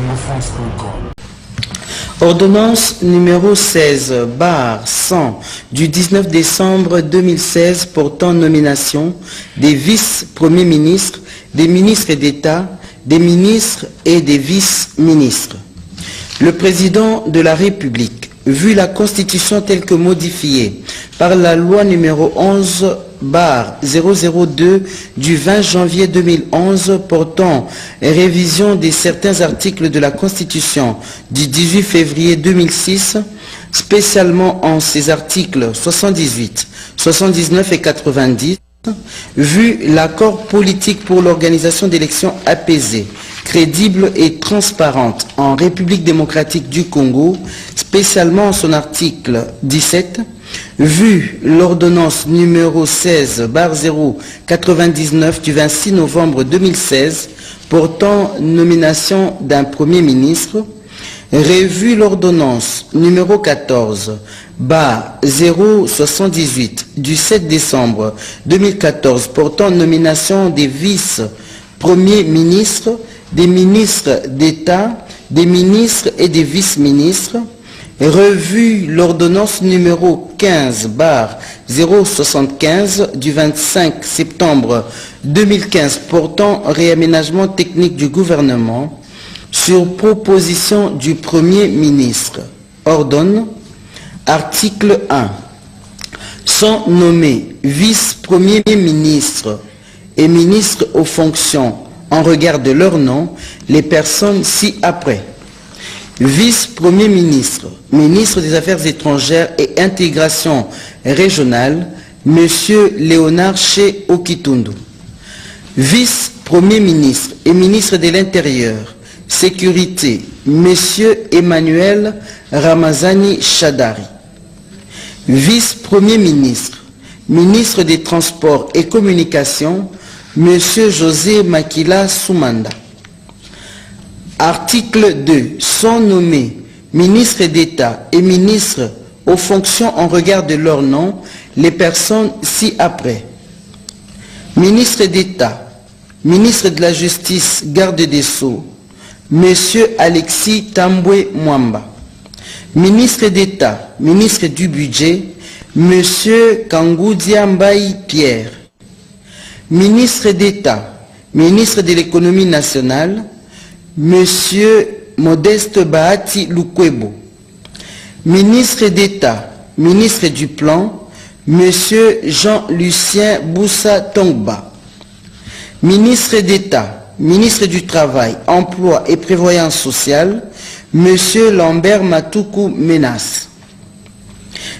congofrance.com. Ordonnance numéro 16/100 du 19 décembre 2016 portant nomination des vice-premiers ministres, des ministres d'État, des ministres et des vice-ministres. Le président de la République, vu la Constitution telle que modifiée par la loi numéro 11/002 du 20 janvier 2011 portant révision de certains articles de la Constitution du 18 février 2006, spécialement en ses articles 78, 79 et 90, vu l'accord politique pour l'organisation d'élections apaisées, crédibles et transparentes en République démocratique du Congo, spécialement en son article 17, vu l'ordonnance numéro 16/099 du 26 novembre 2016 portant nomination d'un Premier ministre, revu l'ordonnance numéro 14/078 du 7 décembre 2014 portant nomination des vice-premiers ministres, des ministres d'État, des ministres et des vice-ministres, revu l'ordonnance numéro 15/075 du 25 septembre 2015 portant réaménagement technique du gouvernement sur proposition du Premier ministre. Ordonne, article 1. Sont nommés vice-premiers ministres et ministres aux fonctions en regard de leur nom les personnes ci-après. Vice-premier ministre, ministre des Affaires étrangères et intégration régionale, M. Léonard Ché Okitundu. Vice-premier ministre et ministre de l'Intérieur, Sécurité, M. Emmanuel Ramazani Chadari. Vice-premier ministre, ministre des Transports et Communications, M. José Makila Soumanda. Article 2. Sont nommés ministres d'État et ministres aux fonctions en regard de leur nom les personnes ci-après. Ministre d'État, ministre de la Justice, garde des Sceaux, M. Alexis Tambwe Mwamba. Ministre d'État, ministre du Budget, M. Kangoudia Mbaye Pierre. Ministre d'État, ministre de l'Économie nationale, M. Modeste Bahati Lukwebo. Ministre d'État, ministre du Plan, M. Jean-Lucien Boussa Tongba. Ministre d'État, ministre du Travail, Emploi et Prévoyance sociale, M. Lambert Matoukou Menas.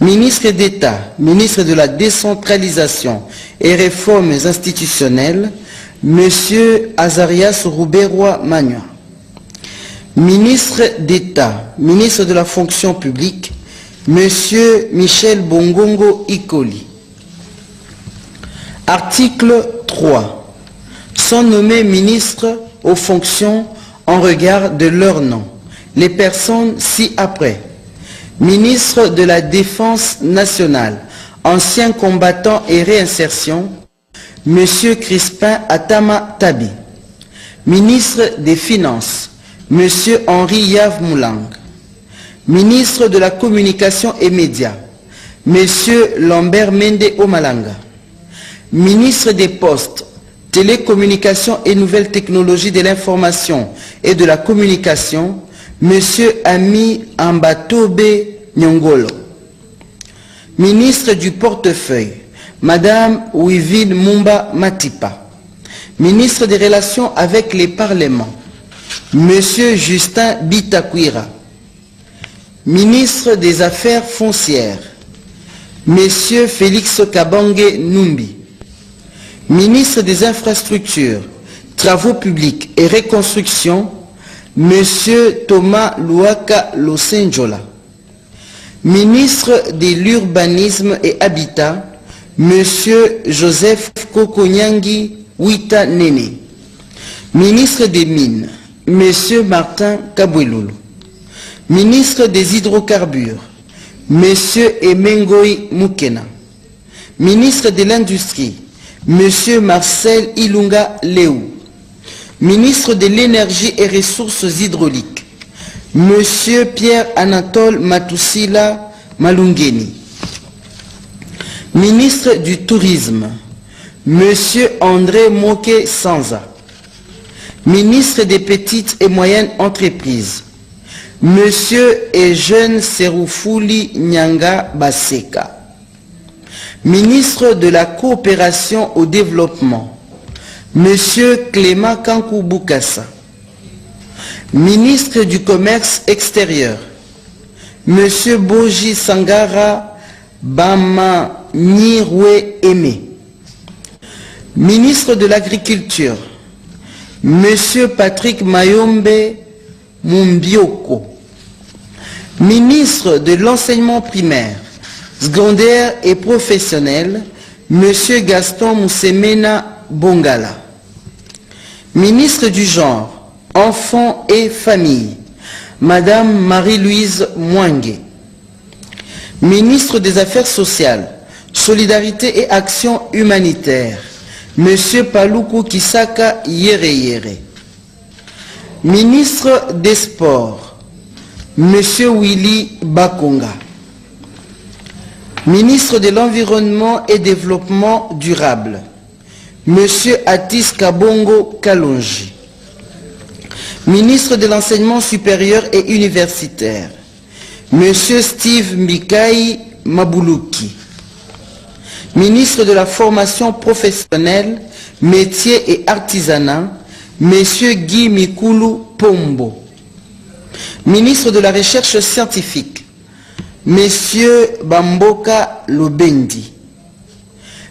Ministre d'État, ministre de la Décentralisation et Réformes institutionnelles, M. Azarias Rouberois Magna. Ministre d'État, ministre de la Fonction publique, M. Michel Bongongo Ikoli. Article 3. Sont nommés ministres aux fonctions en regard de leur nom les personnes ci-après. Ministre de la Défense nationale, ancien combattant et réinsertion, M. Crispin Atama Tabi. Ministre des Finances, M. Henri Yav Moulang. Ministre de la Communication et Médias, M. Lambert Mende Omalanga. Ministre des Postes, Télécommunications et Nouvelles Technologies de l'Information et de la Communication, M. Ami Ambatobe Nyongolo. Ministre du Portefeuille, Madame Ouivine Mumba Matipa. Ministre des Relations avec les Parlements, M. Justin Bitakwira. Ministre des Affaires foncières, M. Félix Kabange Numbi. Ministre des Infrastructures, Travaux publics et Reconstruction, M. Thomas Luaka Losenjola. Ministre de l'Urbanisme et Habitat, M. Joseph Kokonyangi Wita Nene. Ministre des Mines, M. Martin Kaboueloulou. Ministre des Hydrocarbures, M. Emengoi Mukena. Ministre de l'Industrie, M. Marcel Ilunga Léou. Ministre de l'Énergie et Ressources hydrauliques, Monsieur Pierre-Anatole Matussila Malungeni. Ministre du Tourisme, Monsieur André Moke Sanza. Ministre des Petites et Moyennes Entreprises, Monsieur Eugène Seroufouli Nyanga Baseka. Ministre de la Coopération au Développement, Monsieur Clément Kankou Boukassa. Ministre du Commerce extérieur, Monsieur Boji Sangara Bama Nirwe Aimé. Ministre de l'Agriculture, Monsieur Patrick Mayombe Mumbioko. Ministre de l'Enseignement primaire, secondaire et professionnel, Monsieur Gaston Moussemena Bongala. Ministre du Genre, Enfants et Famille, Madame Marie-Louise Mwangue. Ministre des Affaires sociales, Solidarité et Action humanitaire, Monsieur Paluku Kisaka Yere. Ministre des Sports, Monsieur Willy Bakonga. Ministre de l'Environnement et Développement durable, Monsieur Atis Kabongo Kalonji. Ministre de l'Enseignement supérieur et universitaire, Monsieur Steve Mikai Mabuluki. Ministre de la Formation professionnelle, Métiers et Artisanat, Monsieur Guy Mikulu Pombo. Ministre de la Recherche scientifique, Monsieur Bamboka Lobendi.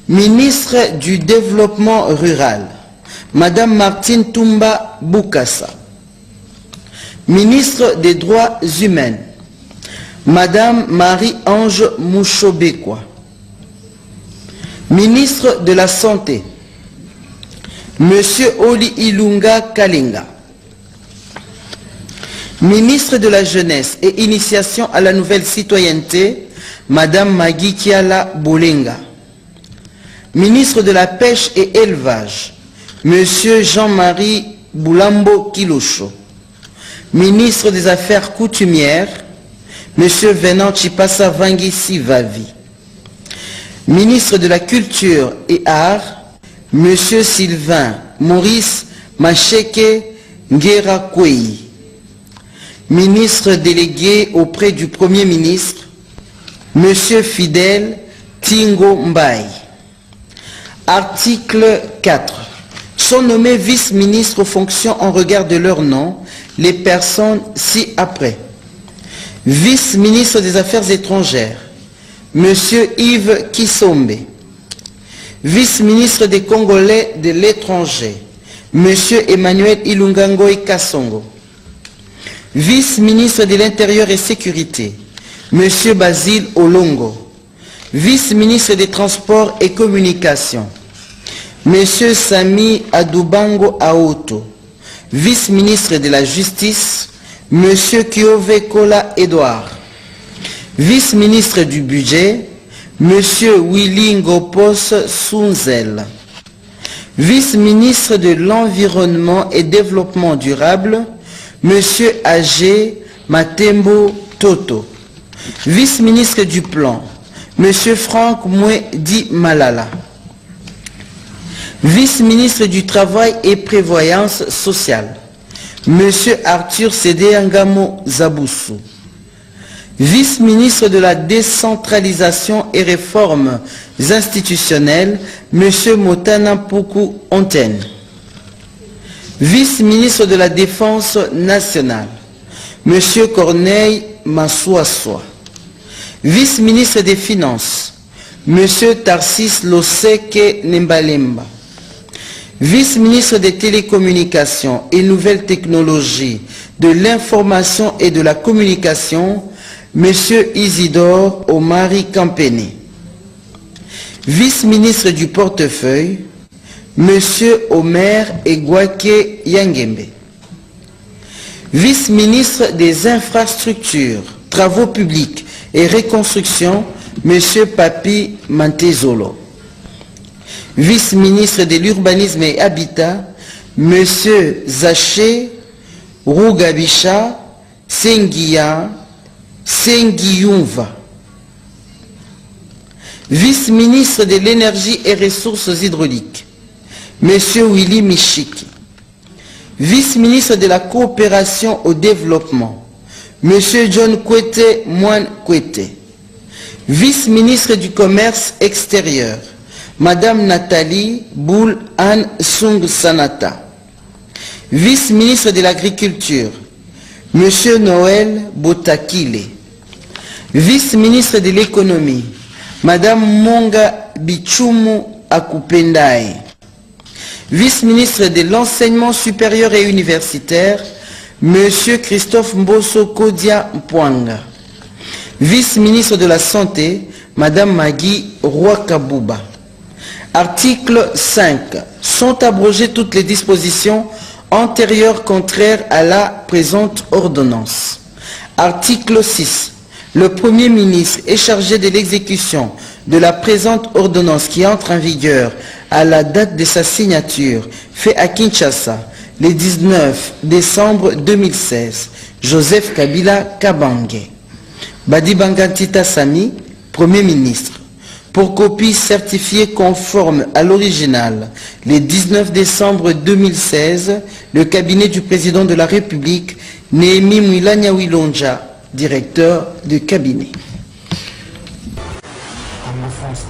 Ministre du Développement rural, Madame Martine Toumba Boukassa. Ministre des Droits humains, Madame Marie-Ange Mouchobekwa. Ministre de la Santé, Monsieur Oli Ilunga Kalinga. Ministre de la Jeunesse et Initiation à la Nouvelle Citoyenneté, Madame Magui Kiala Bolenga. Ministre de la Pêche et Élevage, Monsieur Jean-Marie Boulambo Kilosho. Ministre des Affaires coutumières, Monsieur Venant Chipasa Vangi Sivavi. Ministre de la Culture et Arts, Monsieur Sylvain Maurice Macheke Ngera Kwei. Ministre délégué auprès du Premier ministre, Monsieur Fidèle Tingo Mbaye. Article 4. Sont nommés vice-ministres aux fonctions en regard de leur nom les personnes ci-après. Vice-ministre des Affaires étrangères, Monsieur Yves Kisombe. Vice-ministre des Congolais de l'étranger, Monsieur Emmanuel Ilungangoy Kassongo. Vice-ministre de l'Intérieur et Sécurité, Monsieur Basile Olongo. Vice-ministre des Transports et Communications, Monsieur Sami Adoubango Aoto. Vice-ministre de la Justice, Monsieur Kiove Kola Edouard. Vice-ministre du Budget, Monsieur Willy Ngopos Sunzel. Vice-ministre de l'Environnement et Développement durable, Monsieur Agé Matembo Toto. Vice-ministre du Plan, Monsieur Franck Mouedi Malala. Vice-ministre du Travail et Prévoyance sociale, Monsieur Arthur Sédé Angamo Zaboussou. Vice-ministre de la Décentralisation et Réformes institutionnelles, Monsieur Motana Poukou Onten. Vice-ministre de la Défense nationale, Monsieur Corneille Massouassoua. Vice-ministre des Finances, Monsieur Tarsis Loseke Nembalemba. Vice-ministre des Télécommunications et Nouvelles Technologies, de l'Information et de la Communication, Monsieur Isidore Omari Campene. Vice-ministre du Portefeuille, Monsieur Omer Egwake Yangembe. Vice-ministre des Infrastructures, Travaux publics et Reconstruction, Monsieur Papi Mantezolo. Vice-ministre de l'Urbanisme et Habitat, Monsieur Zaché Rugabisha Sengiyumva. Vice-ministre de l'Énergie et Ressources hydrauliques, Monsieur Willy Michiki. Vice-ministre de la Coopération au Développement, Monsieur John Kwete Moine Kwete. Vice-ministre du Commerce extérieur, Madame Nathalie Boul Anne Sung Sanata. Vice-ministre de l'Agriculture, Monsieur Noël Botakile. Vice-ministre de l'Économie, Madame Monga Bichumu Akupendai. Vice-ministre de l'Enseignement supérieur et universitaire, Monsieur Christophe Mbosso Kodia Mpwanga. Vice-ministre de la Santé, Madame Magui Rwakabuba. Article 5. Sont abrogées toutes les dispositions antérieures contraires à la présente ordonnance. Article 6. Le Premier ministre est chargé de l'exécution de la présente ordonnance qui entre en vigueur à la date de sa signature, fait à Kinshasa, le 19 décembre 2016. Joseph Kabila Kabange. Badibanga Ntita Sami, Premier ministre. Pour copie certifiée conforme à l'original, le 19 décembre 2016, le cabinet du président de la République, Néhémie Mwilanya Wilonja, directeur de cabinet. En offense